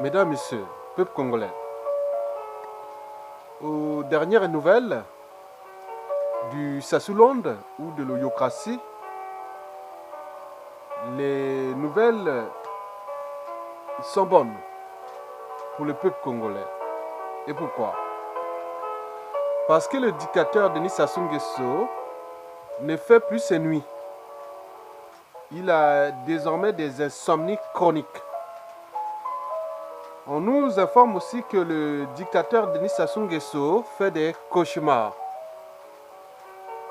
Mesdames, Messieurs, peuple congolais, aux dernières nouvelles du Sassoulonde ou de l'Oyokratie, les nouvelles sont bonnes pour le peuple congolais. Et pourquoi? Parce que le dictateur Denis Sassou Nguesso ne fait plus ses nuits. Il a désormais des insomnies chroniques. On nous informe aussi que le dictateur Denis Sassou Nguesso fait des cauchemars.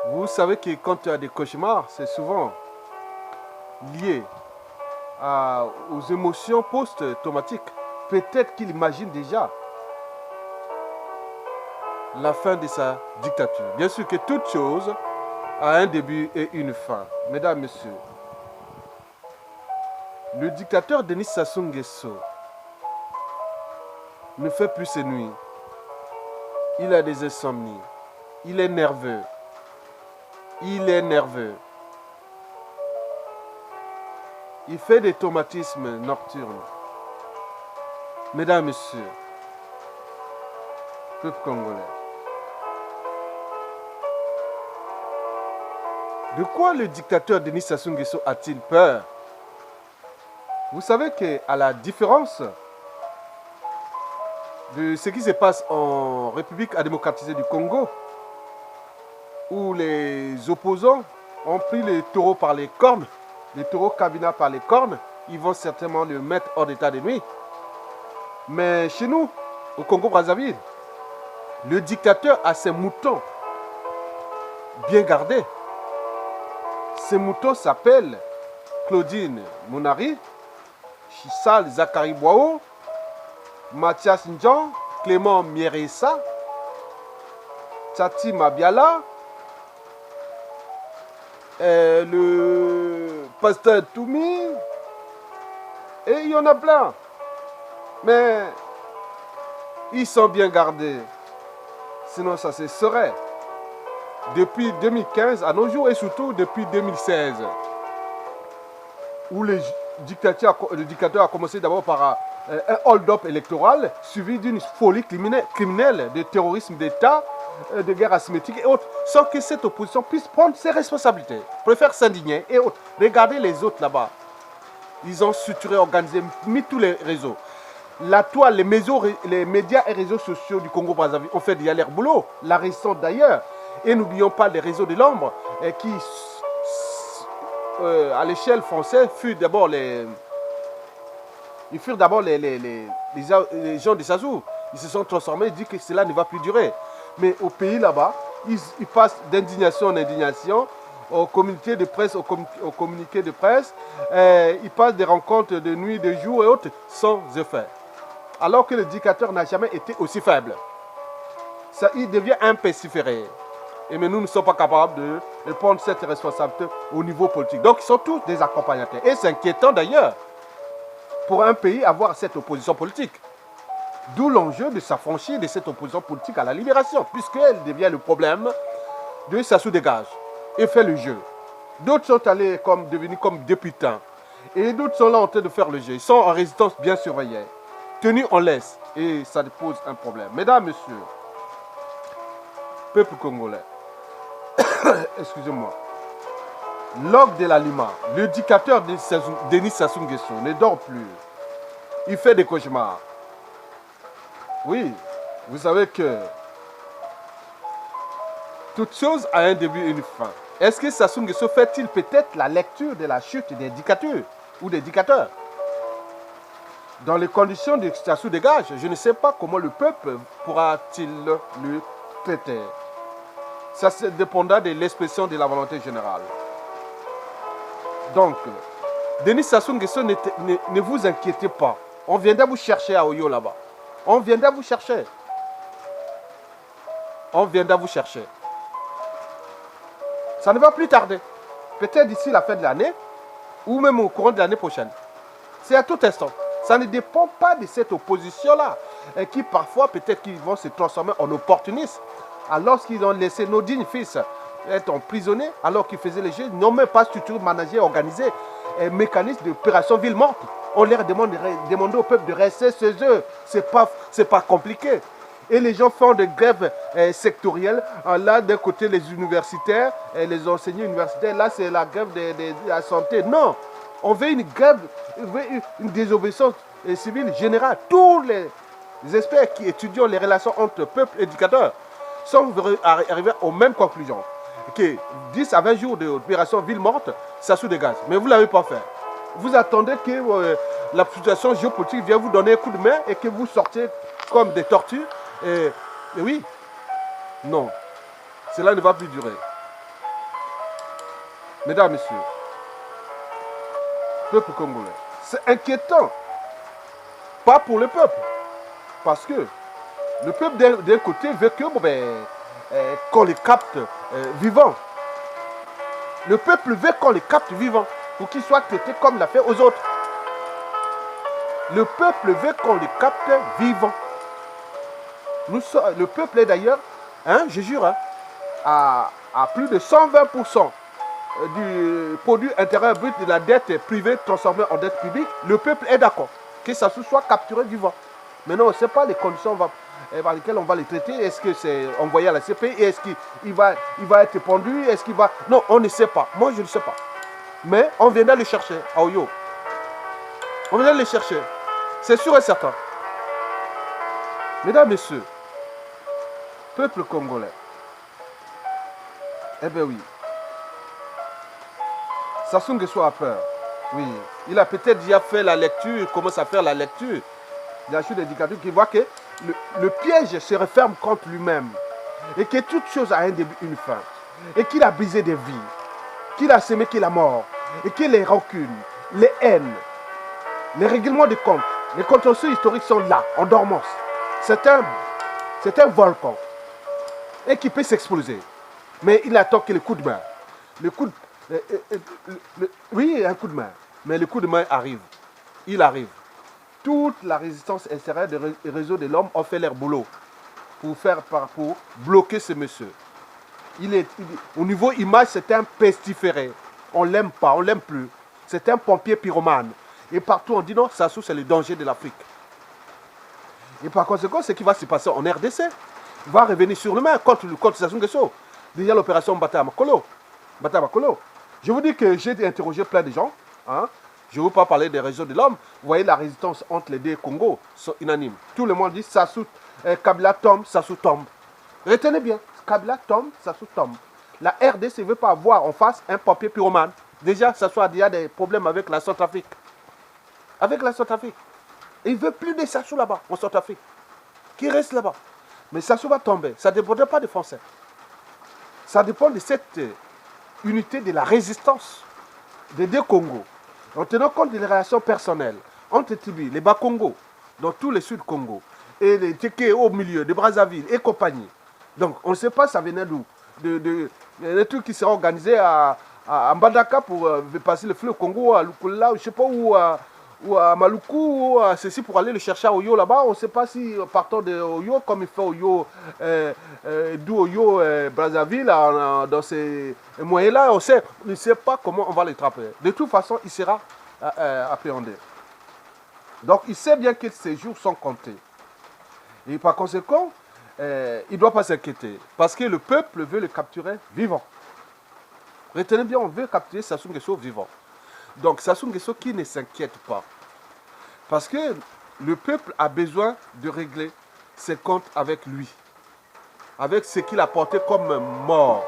Vous savez que quand tu as des cauchemars, c'est souvent lié aux émotions post-traumatiques. Peut-être qu'il imagine déjà la fin de sa dictature. Bien sûr que toute chose a un début et une fin. Mesdames, Messieurs, le dictateur Denis Sassou Nguesso ne fait plus ses nuits. Il a des insomnies. Il est nerveux. Il est nerveux. Il fait des traumatismes nocturnes. Mesdames, Messieurs, peuple congolais, de quoi le dictateur Denis Sassou Nguesso a-t-il peur? Vous savez qu'à la différence de ce qui se passe en République démocratisée du Congo, où les opposants ont pris les taureaux par les cornes, les taureaux Kabila par les cornes, ils vont certainement le mettre hors d'état de nuit. Mais chez nous, au Congo-Brazzaville, le dictateur a ses moutons bien gardés. Ces moutons s'appellent Claudine Mounari, Chissal Zakari Boao, Mathias Ndjan, Clément Mieressa, Tati Mabiala, le pasteur Toumi, et il y en a plein. Mais ils sont bien gardés. Sinon, ça se serait. Depuis 2015 à nos jours et surtout depuis 2016, où le dictateur a commencé d'abord par un hold-up électoral suivi d'une folie criminelle de terrorisme d'État, de guerre asymétrique et autres, sans que cette opposition puisse prendre ses responsabilités, préfère s'indigner et autres. Regardez les autres là-bas. Ils ont suturé, organisé, mis tous les réseaux. La toile, les médias et réseaux sociaux du Congo-Brazzaville ont fait déjà leur boulot. La raison d'ailleurs. Et n'oublions pas les réseaux de l'ombre qui, à l'échelle française, furent d'abord les gens de Sassou. Ils se sont transformés et disent que cela ne va plus durer. Mais au pays là-bas, ils passent d'indignation en indignation, au communiqué de presse, au communiqué de presse. Ils passent des rencontres de nuit, de jour et autres sans effet. Alors que le dictateur n'a jamais été aussi faible. Ça, il devient un pestiféré. Et mais nous ne sommes pas capables de prendre cette responsabilité au niveau politique. Donc ils sont tous des accompagnateurs. Et c'est inquiétant d'ailleurs pour un pays avoir cette opposition politique. D'où l'enjeu de s'affranchir de cette opposition politique à la libération, puisqu'elle devient le problème de Sassou dégage et fait le jeu. D'autres sont allés devenus comme députés. Et d'autres sont là en train de faire le jeu. Ils sont en résidence bien surveillée, tenus en laisse. Et ça pose un problème. Mesdames, Messieurs, peuple congolais, excusez-moi, Log de la Lima, le dictateur Denis Sassou Nguesso ne dort plus. Il fait des cauchemars. Oui, vous savez que toute chose a un début et une fin. Est-ce que Sassou Nguesso fait-il peut-être la lecture de la chute des dictatures ou des dictateurs? Dans les conditions de Sassou dégage, je ne sais pas comment le peuple pourra-t-il le traiter. Ça dépendra de l'expression de la volonté générale. Donc, Denis Sassou Nguesso, ne vous inquiétez pas. On viendra vous chercher à Oyo là-bas. On viendra vous chercher. On viendra vous chercher. Ça ne va plus tarder. Peut-être d'ici la fin de l'année ou même au courant de l'année prochaine. C'est à tout instant. Ça ne dépend pas de cette opposition-là qui parfois peut-être qu'ils vont se transformer en opportunistes. Alors qu'ils ont laissé nos dignes fils être emprisonnés alors qu'ils faisaient les jeux, ils n'ont même pas structuré, managé, organisé un mécanisme d'opération ville morte. On leur demande au peuple de rester chez eux. C'est pas compliqué. Et les gens font des grèves sectorielles. Là, d'un côté, les universitaires, les enseignants universitaires. Là, c'est la grève de la santé. Non, on veut une grève, une désobéissance civile générale. Tous les experts qui étudient les relations entre peuple et éducateur sont arrivés aux mêmes conclusions. Que 10 à 20 jours d'opération ville morte, ça se dégage. Mais vous ne l'avez pas fait. Vous attendez que la situation géopolitique vienne vous donner un coup de main et que vous sortiez comme des tortues. Et oui, non, cela ne va plus durer. Mesdames, Messieurs, peuple congolais, c'est inquiétant. Pas pour le peuple. Parce que le peuple d'un côté veut que qu'on les capte vivants. Le peuple veut qu'on les capte vivants pour qu'ils soient traités comme l'a fait aux autres. Le peuple veut qu'on les capte vivants. Le peuple est d'ailleurs, je jure, à plus de 120% du produit intérieur brut de la dette privée transformée en dette publique. Le peuple est d'accord que ça soit capturé vivant. Mais non, ce n'est pas les conditions par lesquelles on va les traiter. Est-ce que c'est envoyé à la CPI? Est-ce qu'il va être pendu? Est-ce qu'il va... Non, on ne sait pas. Moi, je ne sais pas. Mais on viendra le chercher à Oyo. On viendra le chercher. C'est sûr et certain. Mesdames, Messieurs, peuple congolais, eh bien oui, Sassou Nguesso a peur. Oui, il a peut-être déjà fait la lecture, il commence à faire la lecture. Il y a un d'éducateur qui voit que le piège se referme contre lui-même. Et que toute chose a un début, une fin. Et qu'il a brisé des vies. Qu'il a semé qu'il a mort. Et que les rancunes, les haines, les règlements de comptes, les contentieux historiques sont là, en dormance. C'est un volcan. Et qui peut s'exploser. Mais il attend que le coup de main. Oui, un coup de main. Mais le coup de main arrive. Il arrive. Toute la résistance intérieure des réseaux de l'homme ont fait leur boulot pour bloquer ce monsieur. Au niveau image, c'est un pestiféré. On ne l'aime pas, on ne l'aime plus. C'est un pompier pyromane. Et partout, on dit non, Sassou, c'est le danger de l'Afrique. Et par conséquent, ce qui va se passer en RDC va revenir sur le main contre Sassou Nguesso. Déjà l'opération Mbata Makolo. Je vous dis que j'ai interrogé plein de gens. Je ne veux pas parler des réseaux de l'homme. Vous voyez, la résistance entre les deux Congos sont unanimes. Tout le monde dit Sassou, Kabila tombe, Sassou tombe. Retenez bien, Kabila tombe, Sassou tombe. La RDC ne veut pas avoir en face un papier pyromane. Déjà, Sassou a déjà des problèmes avec la Centrafrique. Il ne veut plus de Sassou là-bas, en Centrafrique. Qui reste là-bas. Mais Sassou va tomber. Ça ne dépendra pas des Français. Ça dépend de cette unité de la résistance des deux Congos. En tenant compte des relations personnelles entre tribus, les Bas-Congo, dans tous les Sud-Congo, et les Téké au milieu, de Brazzaville et compagnie. Donc, on ne sait pas ça venait d'où. Des trucs qui seront organisés à Mbandaka pour passer le fleuve Congo, à Lukula, je ne sais pas où, ou à Maluku, ou à ceci pour aller le chercher à Oyo là-bas. On ne sait pas si partant de Oyo, comme il fait Oyo, d'où Oyo, Brazzaville, dans ces moyens-là, on ne sait pas comment on va les trapper. De toute façon, il sera appréhendé. Donc, il sait bien que ces jours sont comptés. Et par conséquent, il ne doit pas s'inquiéter. Parce que le peuple veut le capturer vivant. Retenez bien, on veut capturer Sassou Nguesso vivant. Donc, Sassou Nguesso qui ne s'inquiète pas. Parce que le peuple a besoin de régler ses comptes avec lui. Avec ce qu'il a porté comme mort.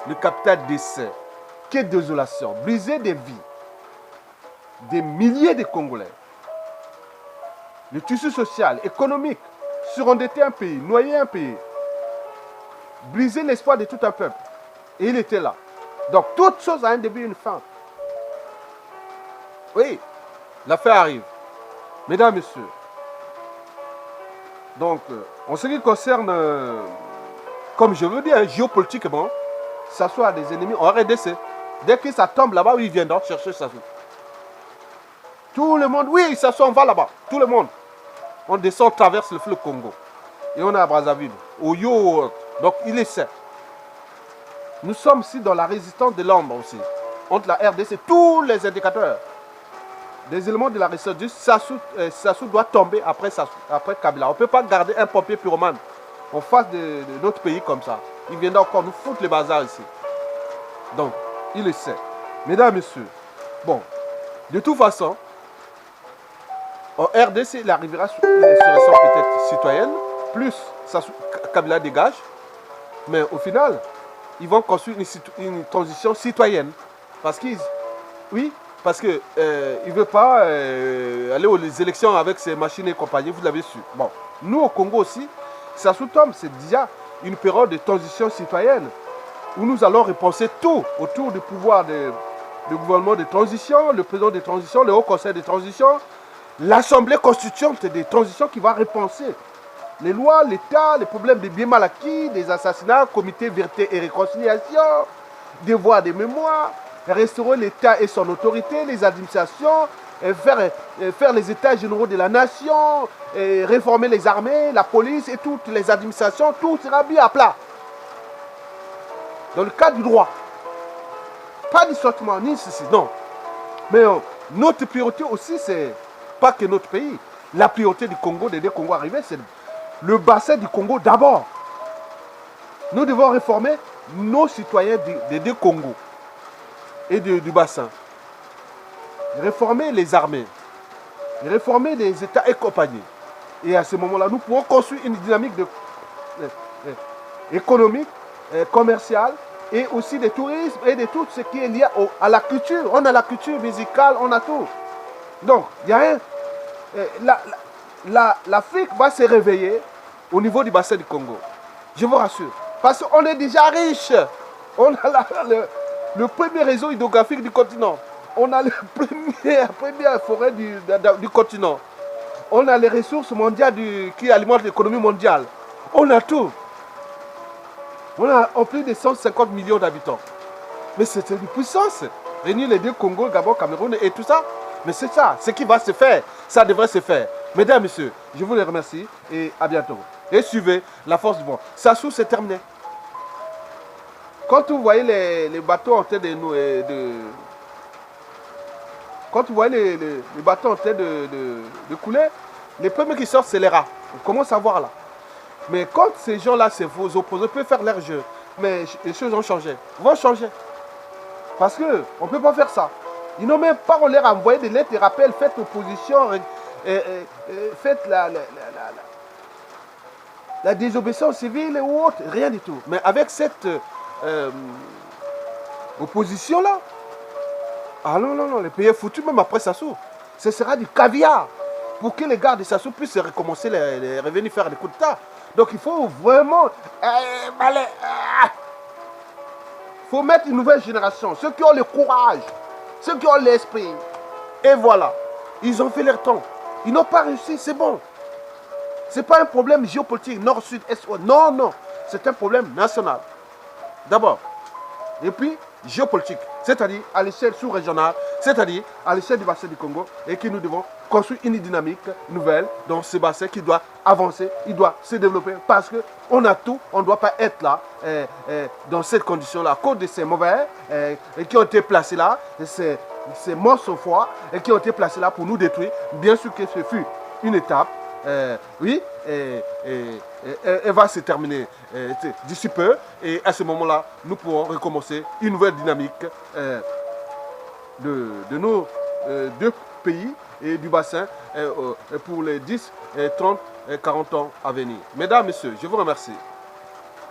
Le capital décès. Quelle désolation. Briser des vies. Des milliers de Congolais. Le tissu social, économique. Surendetter un pays. Noyer un pays. Briser l'espoir de tout un peuple. Et il était là. Donc, toute chose a un début et une fin. Oui, l'affaire arrive. Mesdames, Messieurs. Donc, en ce qui concerne, comme je veux dire, géopolitiquement, Sassou a des ennemis en RDC. Dès que ça tombe là-bas, ils viendront chercher Sassou. Tout le monde, oui, Sassou, on va là-bas. Tout le monde. On descend, on traverse le fleuve Congo. Et on est à Brazzaville. Oyo, donc il est sain. Nous sommes ici dans la résistance de l'homme aussi. Entre la RDC, tous les indicateurs. des éléments de la ressource, Sassou doit tomber après Kabila. On ne peut pas garder un pompier pyromane en face de notre pays comme ça. Il viendra encore nous foutre le bazar ici. Donc, il le sait. Mesdames, Messieurs, bon, de toute façon, en RDC, il arrivera sur une insurrection peut-être citoyenne, plus Kabila dégage, mais au final, ils vont construire une transition citoyenne. Parce qu'ils, oui, parce qu'ils ne veulent pas aller aux élections avec ces machines et compagnie, vous l'avez su. Bon, nous au Congo aussi, Sassou tombe, c'est déjà une période de transition citoyenne où nous allons repenser tout autour du pouvoir du gouvernement de transition, le président de transition, le haut conseil de transition, l'assemblée constituante de transition qui va repenser les lois, l'État, les problèmes des biens mal acquis, des assassinats, comité vérité et réconciliation, devoir de mémoire, restaurer l'État et son autorité, les administrations, faire les états généraux de la nation, réformer les armées, la police et toutes les administrations, tout sera mis à plat. Dans le cadre du droit. Pas du sortiment, ni ceci, non. Mais notre priorité aussi, c'est pas que notre pays. La priorité du Congo, des deux Congos arrivés, c'est le bassin du Congo d'abord. Nous devons réformer nos citoyens des deux Congos et du bassin. Réformer les armées, réformer les États et compagnie. Et à ce moment-là, nous pourrons construire une dynamique économique, commerciale, et aussi de tourisme et de tout ce qui est lié à la culture. On a la culture musicale, on a tout. Donc, il y a l'Afrique va se réveiller au niveau du bassin du Congo. Je vous rassure. Parce qu'on est déjà riche. On a le premier réseau hydrographique du continent. On a la première forêt du continent. On a les ressources mondiales qui alimentent l'économie mondiale. On a tout. On a plus de 150 millions d'habitants. Mais c'est une puissance. Réunir les deux Congo, Gabon, Cameroun et tout ça. Mais c'est ça, ce qui va se faire. Ça devrait se faire. Mesdames, Messieurs, je vous les remercie et à bientôt. Et suivez la force du vent. Sassou, c'est terminé. Quand vous voyez les bateaux en train quand vous voyez les bateaux en train de couler, les premiers qui sortent, c'est les rats. On commence à voir là. Mais quand ces gens-là, vos opposés, peuvent faire leur jeu. Mais les choses ont changé. Vont changer. Parce qu'on ne peut pas faire ça. Ils n'ont même pas l'air à envoyer des lettres de rappel, faites opposition, faites la désobéissance civile ou autre, rien du tout. Mais avec cette opposition-là, ah non, non, non, les pays foutus, même après Sassou, ce sera du caviar pour que les gars de Sassou puissent recommencer revenir faire des coups d'État. Donc il faut vraiment faut mettre une nouvelle génération, ceux qui ont le courage, ceux qui ont l'esprit. Et voilà, ils ont fait leur temps. Ils n'ont pas réussi, c'est bon. Ce n'est pas un problème géopolitique, nord, sud, est, ouest. Non, non, c'est un problème national. D'abord. Et puis, géopolitique, c'est-à-dire à l'échelle sous-régionale, c'est-à-dire à l'échelle du bassin du Congo, et que nous devons construire une dynamique nouvelle dans ce bassin qui doit avancer, il doit se développer, parce qu'on a tout, on ne doit pas être là, dans cette condition-là, à cause de ces mauvais, qui ont été placés là, ces monstres forts, et qui ont été placés là pour nous détruire. Bien sûr que ce fut une étape, oui, elle va se terminer d'ici peu, et à ce moment-là, nous pourrons recommencer une nouvelle dynamique de nos deux pays et du bassin pour les 10, 30, 40 ans à venir. Mesdames, Messieurs, je vous remercie.